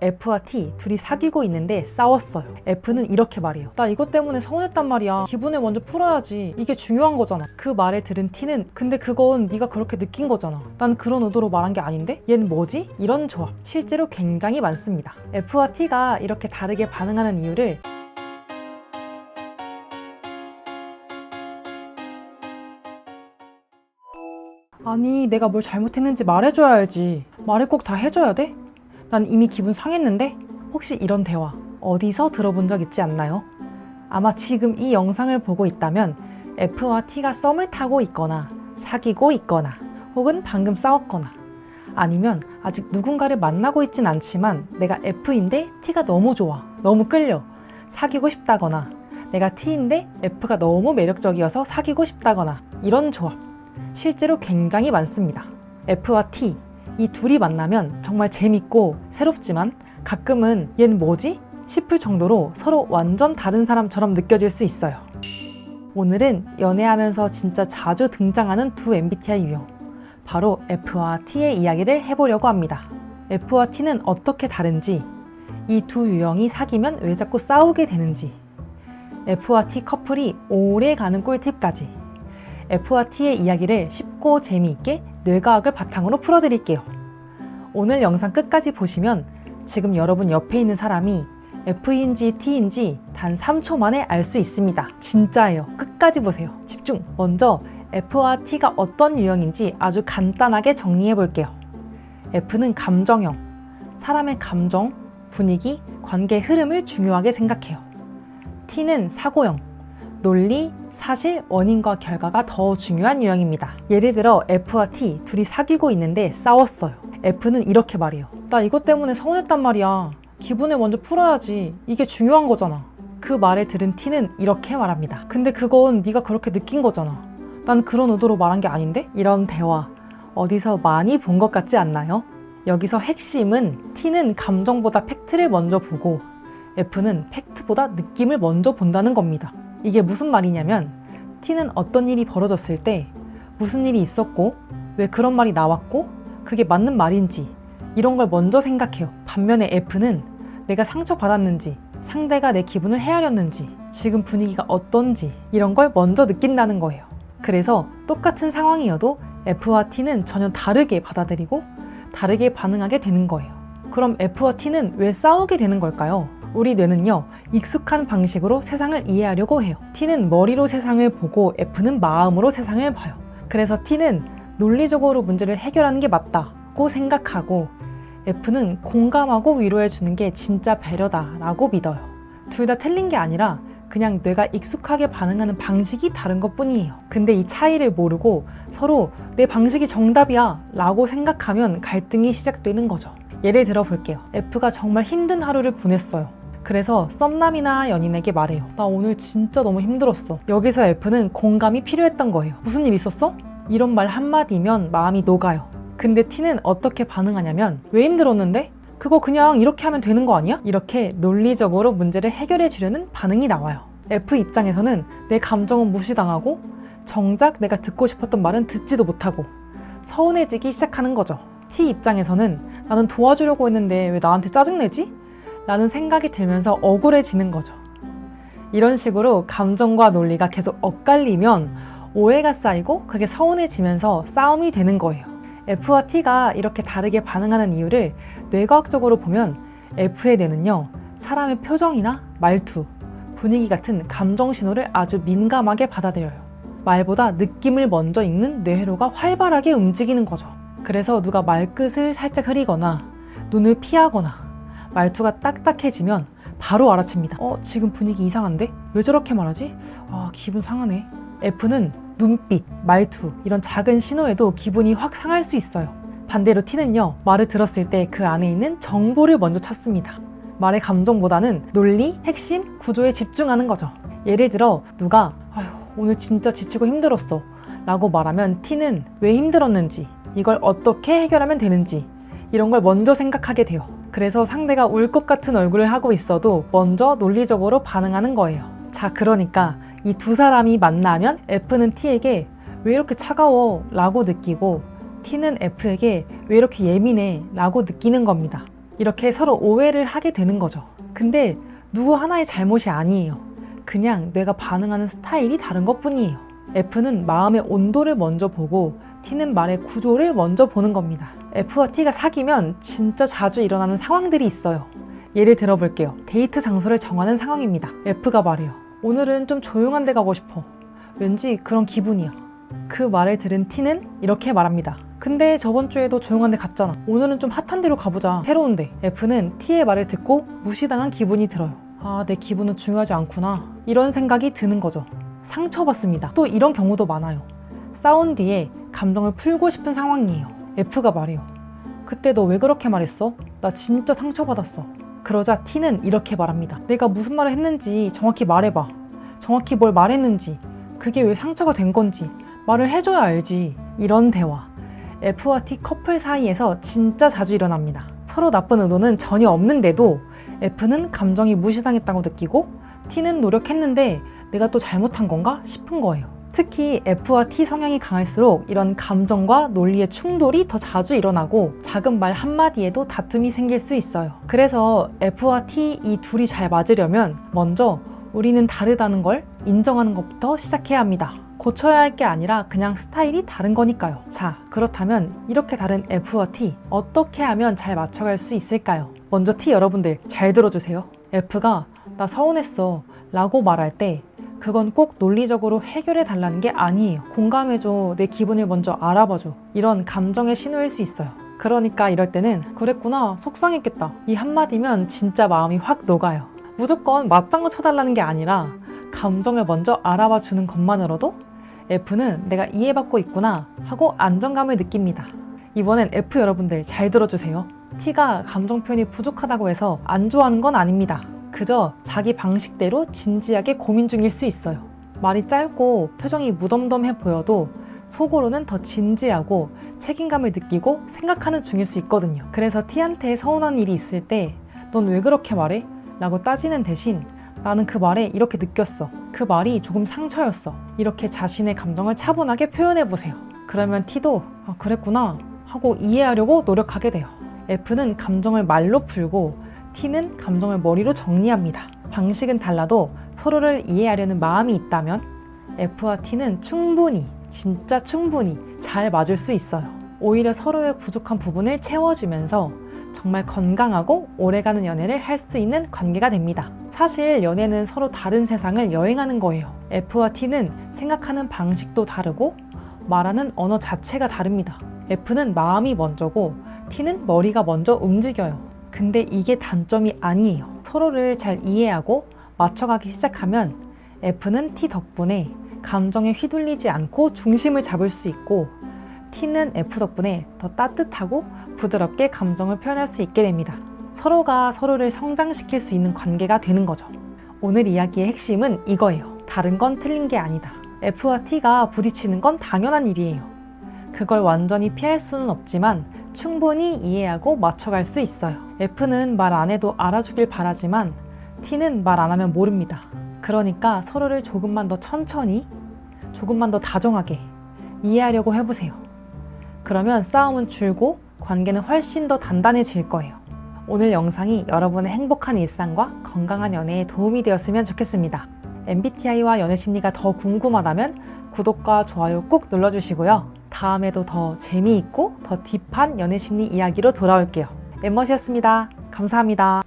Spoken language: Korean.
F와 T 둘이 사귀고 있는데 싸웠어요. F는 이렇게 말해요. 나 이것 때문에 서운했단 말이야. 기분을 먼저 풀어야지. 이게 중요한 거잖아. 그 말을 들은 T는 근데 그건 네가 그렇게 느낀 거잖아. 난 그런 의도로 말한 게 아닌데? 얜 뭐지? 이런 조합 실제로 굉장히 많습니다. F와 T가 이렇게 다르게 반응하는 이유를 아니 내가 뭘 잘못했는지 말해줘야 알지. 말을 꼭 다 해줘야 돼? 난 이미 기분 상했는데? 혹시 이런 대화 어디서 들어본 적 있지 않나요? 아마 지금 이 영상을 보고 있다면 F와 T가 썸을 타고 있거나 사귀고 있거나 혹은 방금 싸웠거나 아니면 아직 누군가를 만나고 있진 않지만 내가 F인데 T가 너무 좋아, 너무 끌려, 사귀고 싶다거나 내가 T인데 F가 너무 매력적이어서 사귀고 싶다거나 이런 조합 실제로 굉장히 많습니다. F와 T 이 둘이 만나면 정말 재밌고 새롭지만 가끔은 얜 뭐지? 싶을 정도로 서로 완전 다른 사람처럼 느껴질 수 있어요. 오늘은 연애하면서 진짜 자주 등장하는 두 MBTI 유형 바로 F와 T의 이야기를 해보려고 합니다. F와 T는 어떻게 다른지, 이 두 유형이 사귀면 왜 자꾸 싸우게 되는지, F와 T 커플이 오래 가는 꿀팁까지 F와 T의 이야기를 쉽고 재미있게 뇌과학을 바탕으로 풀어드릴게요. 오늘 영상 끝까지 보시면 지금 여러분 옆에 있는 사람이 F인지 T인지 단 3초 만에 알 수 있습니다. 진짜예요. 끝까지 보세요. 집중! 먼저 F와 T가 어떤 유형인지 아주 간단하게 정리해 볼게요. F는 감정형, 사람의 감정, 분위기, 관계 흐름을 중요하게 생각해요. T는 사고형, 논리, 사실, 원인과 결과가 더 중요한 유형입니다. 예를 들어 F와 T 둘이 사귀고 있는데 싸웠어요. F는 이렇게 말해요. 나 이것 때문에 서운했단 말이야. 기분을 먼저 풀어야지. 이게 중요한 거잖아. 그 말을 들은 T는 이렇게 말합니다. 근데 그건 네가 그렇게 느낀 거잖아. 난 그런 의도로 말한 게 아닌데? 이런 대화 어디서 많이 본 것 같지 않나요? 여기서 핵심은 T는 감정보다 팩트를 먼저 보고 F는 팩트보다 느낌을 먼저 본다는 겁니다. 이게 무슨 말이냐면 T는 어떤 일이 벌어졌을 때 무슨 일이 있었고 왜 그런 말이 나왔고 그게 맞는 말인지 이런 걸 먼저 생각해요. 반면에 F는 내가 상처받았는지 상대가 내 기분을 헤아렸는지 지금 분위기가 어떤지 이런 걸 먼저 느낀다는 거예요. 그래서 똑같은 상황이어도 F와 T는 전혀 다르게 받아들이고 다르게 반응하게 되는 거예요. 그럼 F와 T는 왜 싸우게 되는 걸까요? 우리 뇌는요, 익숙한 방식으로 세상을 이해하려고 해요. T는 머리로 세상을 보고 F는 마음으로 세상을 봐요. 그래서 T는 논리적으로 문제를 해결하는 게 맞다고 생각하고 F는 공감하고 위로해주는 게 진짜 배려다라고 믿어요. 둘 다 틀린 게 아니라 그냥 뇌가 익숙하게 반응하는 방식이 다른 것 뿐이에요. 근데 이 차이를 모르고 서로 내 방식이 정답이야 라고 생각하면 갈등이 시작되는 거죠. 예를 들어 볼게요. F가 정말 힘든 하루를 보냈어요. 그래서 썸남이나 연인에게 말해요. 나 오늘 진짜 너무 힘들었어. 여기서 F는 공감이 필요했던 거예요. 무슨 일 있었어? 이런 말 한마디면 마음이 녹아요. 근데 T는 어떻게 반응하냐면 왜 힘들었는데? 그거 그냥 이렇게 하면 되는 거 아니야? 이렇게 논리적으로 문제를 해결해 주려는 반응이 나와요. F 입장에서는 내 감정은 무시당하고 정작 내가 듣고 싶었던 말은 듣지도 못하고 서운해지기 시작하는 거죠. T 입장에서는 나는 도와주려고 했는데 왜 나한테 짜증내지? 라는 생각이 들면서 억울해지는 거죠. 이런 식으로 감정과 논리가 계속 엇갈리면 오해가 쌓이고 그게 서운해지면서 싸움이 되는 거예요. F와 T가 이렇게 다르게 반응하는 이유를 뇌과학적으로 보면 F의 뇌는요, 사람의 표정이나 말투, 분위기 같은 감정 신호를 아주 민감하게 받아들여요. 말보다 느낌을 먼저 읽는 뇌회로가 활발하게 움직이는 거죠. 그래서 누가 말끝을 살짝 흐리거나 눈을 피하거나 말투가 딱딱해지면 바로 알아챕니다. 지금 분위기 이상한데? 왜 저렇게 말하지? 기분 상하네. F는 눈빛, 말투 이런 작은 신호에도 기분이 확 상할 수 있어요. 반대로 T는요, 말을 들었을 때 그 안에 있는 정보를 먼저 찾습니다. 말의 감정보다는 논리, 핵심, 구조에 집중하는 거죠. 예를 들어 누가 오늘 진짜 지치고 힘들었어 라고 말하면 T는 왜 힘들었는지 이걸 어떻게 해결하면 되는지 이런 걸 먼저 생각하게 돼요. 그래서 상대가 울 것 같은 얼굴을 하고 있어도 먼저 논리적으로 반응하는 거예요. 자, 그러니까 이 두 사람이 만나면 F는 T에게 왜 이렇게 차가워 라고 느끼고 T는 F에게 왜 이렇게 예민해 라고 느끼는 겁니다. 이렇게 서로 오해를 하게 되는 거죠. 근데 누구 하나의 잘못이 아니에요. 그냥 뇌가 반응하는 스타일이 다른 것뿐이에요. F는 마음의 온도를 먼저 보고 T는 말의 구조를 먼저 보는 겁니다. F와 T가 사귀면 진짜 자주 일어나는 상황들이 있어요. 예를 들어볼게요. 데이트 장소를 정하는 상황입니다. F가 말해요. 오늘은 좀 조용한 데 가고 싶어. 왠지 그런 기분이야. 그 말을 들은 T는 이렇게 말합니다. 근데 저번 주에도 조용한 데 갔잖아. 오늘은 좀 핫한 데로 가보자. 새로운데. F는 T의 말을 듣고 무시당한 기분이 들어요. 아, 내 기분은 중요하지 않구나. 이런 생각이 드는 거죠. 상처받습니다. 또 이런 경우도 많아요. 싸운 뒤에 감정을 풀고 싶은 상황이에요. F가 말해요. 그때 너 왜 그렇게 말했어? 나 진짜 상처받았어. 그러자 T는 이렇게 말합니다. 내가 무슨 말을 했는지 정확히 말해봐. 정확히 뭘 말했는지, 그게 왜 상처가 된 건지 말을 해줘야 알지. 이런 대화. F와 T 커플 사이에서 진짜 자주 일어납니다. 서로 나쁜 의도는 전혀 없는데도 F는 감정이 무시당했다고 느끼고 T는 노력했는데 내가 또 잘못한 건가 싶은 거예요. 특히 F와 T 성향이 강할수록 이런 감정과 논리의 충돌이 더 자주 일어나고 작은 말 한마디에도 다툼이 생길 수 있어요. 그래서 F와 T 이 둘이 잘 맞으려면 먼저 우리는 다르다는 걸 인정하는 것부터 시작해야 합니다. 고쳐야 할 게 아니라 그냥 스타일이 다른 거니까요. 자, 그렇다면 이렇게 다른 F와 T 어떻게 하면 잘 맞춰갈 수 있을까요? 먼저 T 여러분들 잘 들어주세요. F가 나 서운했어 라고 말할 때 그건 꼭 논리적으로 해결해 달라는 게 아니에요. 공감해줘, 내 기분을 먼저 알아봐줘, 이런 감정의 신호일 수 있어요. 그러니까 이럴 때는 그랬구나, 속상했겠다, 이 한마디면 진짜 마음이 확 녹아요. 무조건 맞장구 쳐달라는 게 아니라 감정을 먼저 알아봐 주는 것만으로도 F는 내가 이해받고 있구나 하고 안정감을 느낍니다. 이번엔 F 여러분들 잘 들어주세요. T가 감정 표현이 부족하다고 해서 안 좋아하는 건 아닙니다. 그저 자기 방식대로 진지하게 고민 중일 수 있어요. 말이 짧고 표정이 무덤덤해 보여도 속으로는 더 진지하고 책임감을 느끼고 생각하는 중일 수 있거든요. 그래서 T한테 서운한 일이 있을 때 넌 왜 그렇게 말해? 라고 따지는 대신 나는 그 말에 이렇게 느꼈어. 그 말이 조금 상처였어. 이렇게 자신의 감정을 차분하게 표현해보세요. 그러면 T도 아, 그랬구나 하고 이해하려고 노력하게 돼요. F는 감정을 말로 풀고 T는 감정을 머리로 정리합니다. 방식은 달라도 서로를 이해하려는 마음이 있다면 F와 T는 충분히, 진짜 충분히 잘 맞을 수 있어요. 오히려 서로의 부족한 부분을 채워주면서 정말 건강하고 오래가는 연애를 할 수 있는 관계가 됩니다. 사실 연애는 서로 다른 세상을 여행하는 거예요. F와 T는 생각하는 방식도 다르고 말하는 언어 자체가 다릅니다. F는 마음이 먼저고 T는 머리가 먼저 움직여요. 근데 이게 단점이 아니에요. 서로를 잘 이해하고 맞춰가기 시작하면 F는 T 덕분에 감정에 휘둘리지 않고 중심을 잡을 수 있고 T는 F 덕분에 더 따뜻하고 부드럽게 감정을 표현할 수 있게 됩니다. 서로가 서로를 성장시킬 수 있는 관계가 되는 거죠. 오늘 이야기의 핵심은 이거예요. 다른 건 틀린 게 아니다. F와 T가 부딪히는 건 당연한 일이에요. 그걸 완전히 피할 수는 없지만 충분히 이해하고 맞춰갈 수 있어요. F는 말 안 해도 알아주길 바라지만 T는 말 안 하면 모릅니다. 그러니까 서로를 조금만 더 천천히, 조금만 더 다정하게 이해하려고 해보세요. 그러면 싸움은 줄고 관계는 훨씬 더 단단해질 거예요. 오늘 영상이 여러분의 행복한 일상과 건강한 연애에 도움이 되었으면 좋겠습니다. MBTI와 연애심리가 더 궁금하다면 구독과 좋아요 꾹 눌러주시고요. 다음에도 더 재미있고 더 딥한 연애심리 이야기로 돌아올게요. 엠머시였습니다. 감사합니다.